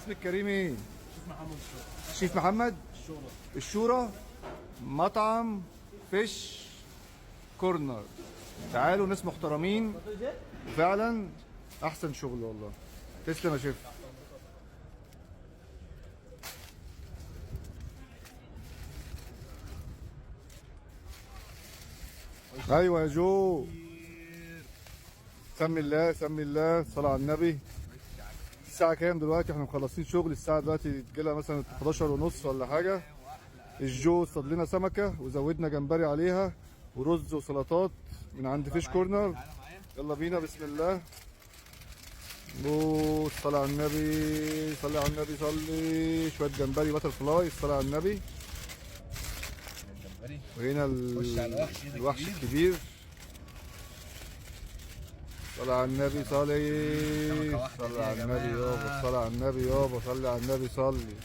اسمك الكريم ايه؟ شيف محمد الشورى. شيف محمد الشورى. الشورى. مطعم فيش كورنر. تعالوا ناس محترمين وفعلا احسن شغل والله. تسلم يا شيف. ايوه يا جو. سمي الله سمي الله، صلاة على النبي. الساعة كام دلوقتي؟ احنا مخلصين شغل، الساعة دلوقتي تجيلها مثلا 11 ونص ولا حاجة. الجو اصطاد لنا سمكة وزودنا جمبري عليها ورز وسلطات من عند فيش كورنر. يلا بينا بسم الله. بص صلي على النبي صلي على النبي صلي. شوية جمبري باتر فلاي، الصلاة على النبي. وهنا الوحش الكبير. صلي على النبي صلي. صلي على النبي يابا صلي على النبي يابا صلي على النبي صلي.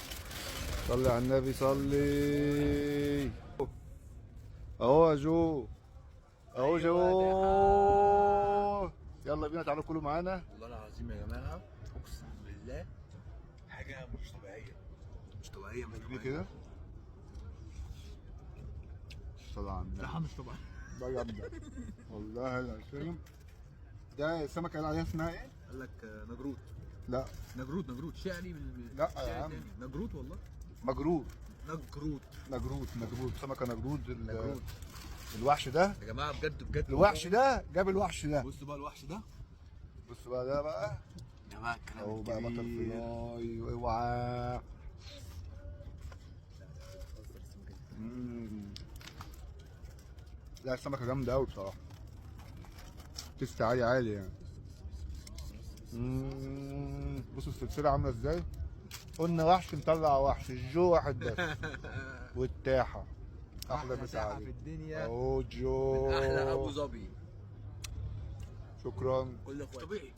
صلي على النبي صلي. اهو يا جو اهو جو. يلا بينا تعالوا كلوا معانا. والله العظيم يا جماعه اقسم بالله حاجه مش طبيعيه، مش طبيعيه دي كده. صلي على النبي. لحمة مش طبيعي. ده جامدة والله العظيم. ده السمكة اللي عليها اسمها ايه؟ قال لك نجروت. لا نجروت شعري من لا يا شعري عم. تاني. نجروت والله. مجرور. نجروت سمكة نجرود. نجروت الوحش ده. يا جماعه بجد الوحش ده جاب الوحش ده. بصوا بقى الوحش ده. بص بقى ده بقى. ده بقى الكلام اهو بقى بطل الكبير. فلاي اوعى. لا السمكة جامدة أوي بصراحة. تست عالي عالي يعني. بصوا السلسلة عاملة ازاي؟ قلنا وحش نطلع وحش، الجو واحد بس. والتاحة أحلى مسا ساحه في عليك. الدنيا. أهو جو. احلى ابو ظبي. شكرا. كل اخواتي. مش طبيعي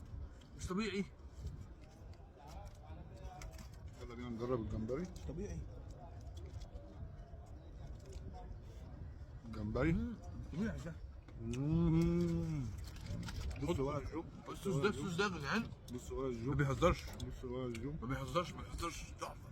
مش طبيعي يلا بينا نجرب الجمبري. مش طبيعي. الجمبري. طبيعي ده. بص ورا الجو. الصوص ده يا جدعان بص ورا الجو. ما بيهزرش بص ورا الجو. ما بيهزرش تحفه.